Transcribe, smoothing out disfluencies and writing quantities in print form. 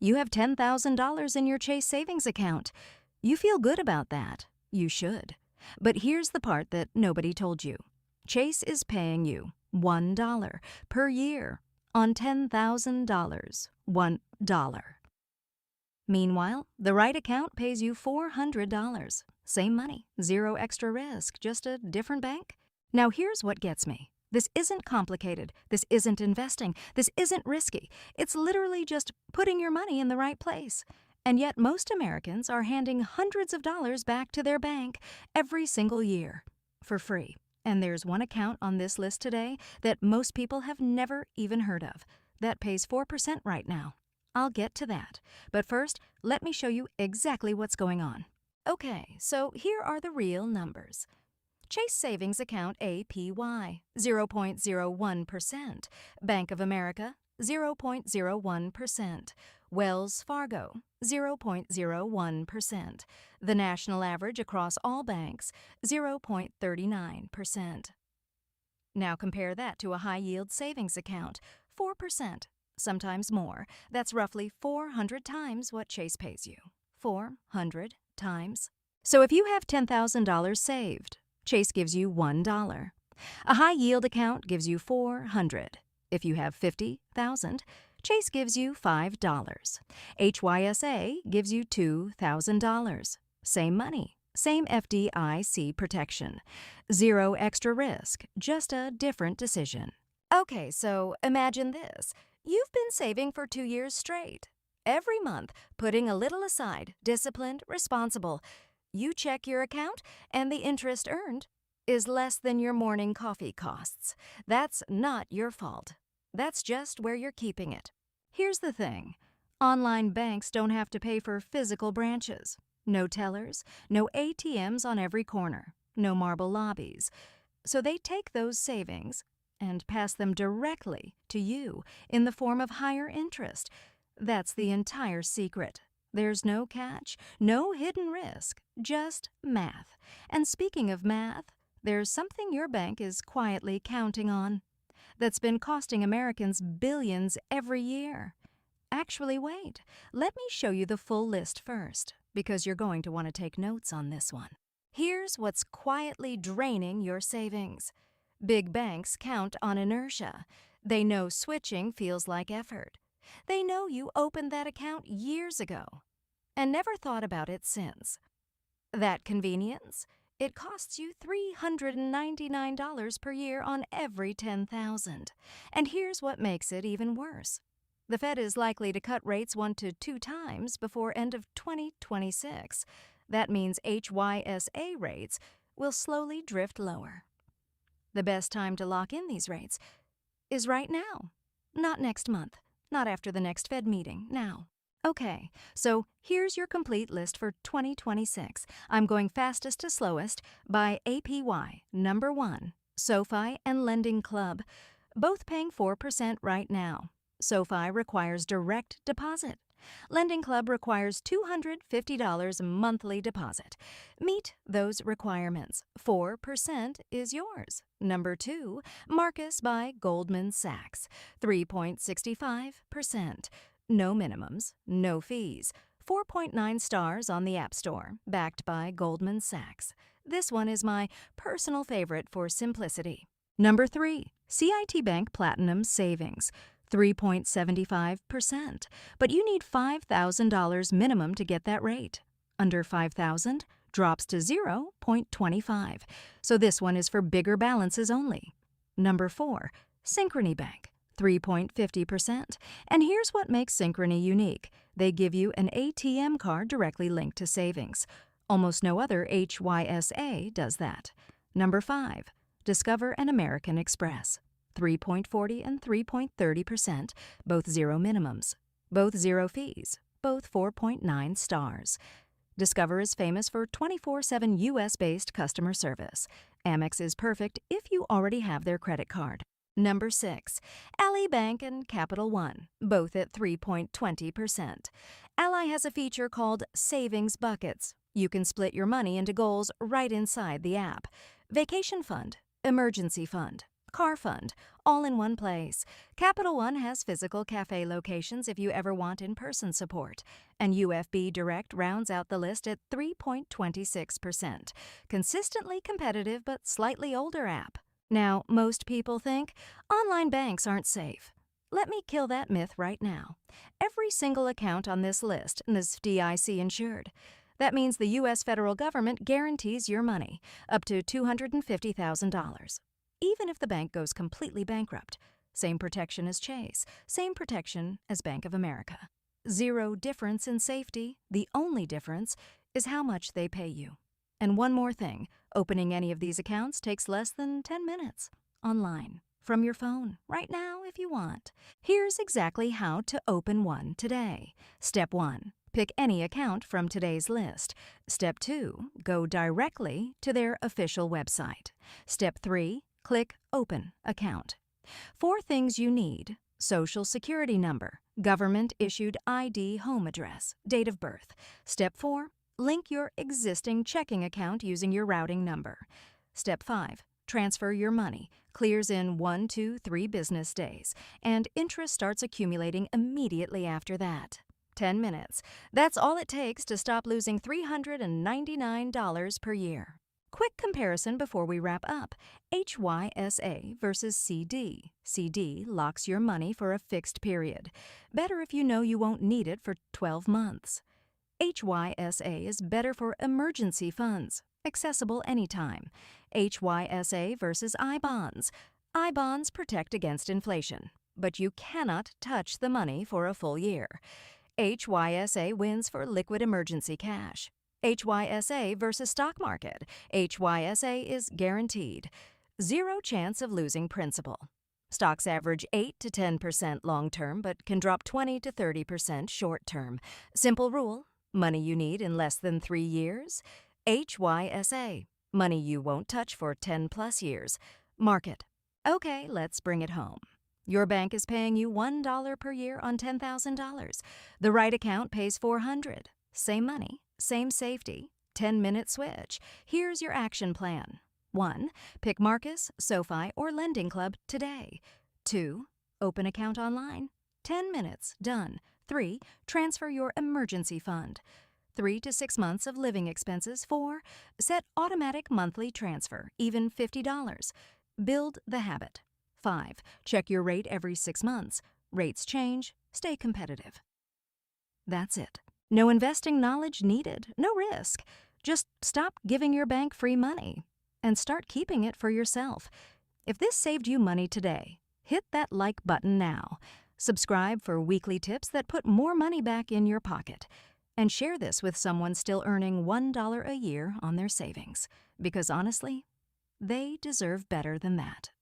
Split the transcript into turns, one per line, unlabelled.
You have $10,000 in your Chase savings account. You feel good about that. You should. But here's the part that nobody told you. Chase is paying you $1 per year on $10,000. $1. Meanwhile, the right account pays you $400. Same money, zero extra risk, just a different bank. Now here's what gets me. This isn't complicated. This isn't investing. This isn't risky. It's literally just putting your money in the right place. And yet most Americans are handing hundreds of dollars back to their bank every single year for free. And there's one account on this list today that most people have never even heard of. That pays 4% right now. I'll get to that. But first, let me show you exactly what's going on. Okay, so here are the real numbers. Chase Savings Account APY, 0.01%. Bank of America, 0.01%. Wells Fargo, 0.01%. The national average across all banks, 0.39%. Now compare that to a high-yield savings account, 4%, sometimes more. That's roughly 400 times what Chase pays you. 400 times. So if you have $10,000 saved, Chase gives you $1. A high-yield account gives you $400. If you have $50,000, Chase gives you $5. HYSA gives you $2,000. Same money, same FDIC protection. Zero extra risk, just a different decision. Okay, so imagine this. You've been saving for 2 years straight. Every month, putting a little aside, disciplined, responsible. You check your account, and the interest earned is less than your morning coffee costs. That's not your fault. That's just where you're keeping it. Here's the thing. Online banks don't have to pay for physical branches. No tellers, no ATMs on every corner, no marble lobbies. So they take those savings and pass them directly to you in the form of higher interest. That's the entire secret. There's no catch, no hidden risk, just math. And speaking of math, there's something your bank is quietly counting on that's been costing Americans billions every year. Actually, wait, let me show you the full list first, because you're going to want to take notes on this one. Here's what's quietly draining your savings. Big banks count on inertia. They know switching feels like effort. They know you opened that account years ago and never thought about it since. That convenience? It costs you $399 per year on every $10,000. And here's what makes it even worse. The Fed is likely to cut rates 1 to 2 times before end of 2026. That means HYSA rates will slowly drift lower. The best time to lock in these rates is right now, not next month. Not after the next Fed meeting, now. Okay, so here's your complete list for 2026. I'm going fastest to slowest by APY. Number 1, SoFi and Lending Club, both paying 4% right now. SoFi requires direct deposit. Lending Club requires $250 monthly deposit. Meet those requirements. 4% is yours. Number 2, Marcus by Goldman Sachs, 3.65%. No minimums, no fees. 4.9 stars on the App Store, backed by Goldman Sachs. This one is my personal favorite for simplicity. Number 3, CIT Bank Platinum Savings, 3.75%, but you need $5,000 minimum to get that rate. Under $5,000 drops to 0.25, so this one is for bigger balances only. Number 4, Synchrony Bank, 3.50%, and here's what makes Synchrony unique. They give you an ATM card directly linked to savings. Almost no other HYSA does that. Number 5, Discover and American Express, 3.40 and 3.30%, both zero minimums, both zero fees, both 4.9 stars. Discover is famous for 24/7 U.S.-based customer service. Amex is perfect if you already have their credit card. Number 6, Ally Bank and Capital One, both at 3.20%. Ally has a feature called Savings Buckets. You can split your money into goals right inside the app. Vacation Fund, Emergency Fund, Car Fund, all in one place. Capital One has physical cafe locations if you ever want in-person support. And UFB Direct rounds out the list at 3.26%. Consistently competitive but slightly older app. Now, most people think online banks aren't safe. Let me kill that myth right now. Every single account on this list is FDIC insured. That means the U.S. federal government guarantees your money, up to $250,000. Even if the bank goes completely bankrupt. Same protection as Chase, same protection as Bank of America. Zero difference in safety. The only difference is how much they pay you. And one more thing, opening any of these accounts takes less than 10 minutes. Online, from your phone, right now if you want. Here's exactly how to open one today. Step 1. Pick any account from today's list. Step 2. Go directly to their official website. Step 3. Click Open Account. 4 things you need: Social Security number, government-issued ID home address, date of birth. Step 4. Link your existing checking account using your routing number. Step 5. Transfer your money. Clears in 1, 2, 3 business days, and interest starts accumulating immediately after that. 10 minutes. That's all it takes to stop losing $399 per year. Quick comparison before we wrap up. HYSA versus CD. CD locks your money for a fixed period. Better if you know you won't need it for 12 months. HYSA is better for emergency funds, accessible anytime. HYSA versus I-bonds. I-bonds protect against inflation, but you cannot touch the money for a full year. HYSA wins for liquid emergency cash. HYSA versus stock market. HYSA is guaranteed. Zero chance of losing principal. Stocks average 8 to 10% long-term, but can drop 20 to 30% short-term. Simple rule: money you need in less than 3 years. HYSA. Money you won't touch for 10+ years. Market. Okay, let's bring it home. Your bank is paying you $1 per year on $10,000. The right account pays $400. Same money, same safety. 10-minute switch. Here's your action plan. 1. Pick Marcus, SoFi, or Lending Club today. 2. Open account online. 10 minutes. Done. 3. Transfer your emergency fund. 3 to 6 months of living expenses. 4. Set automatic monthly transfer, even $50. Build the habit. 5. Check your rate every 6 months. Rates change. Stay competitive. That's it. No investing knowledge needed. No risk. Just stop giving your bank free money and start keeping it for yourself. If this saved you money today, hit that like button now. Subscribe for weekly tips that put more money back in your pocket. And share this with someone still earning $1 a year on their savings. Because honestly, they deserve better than that.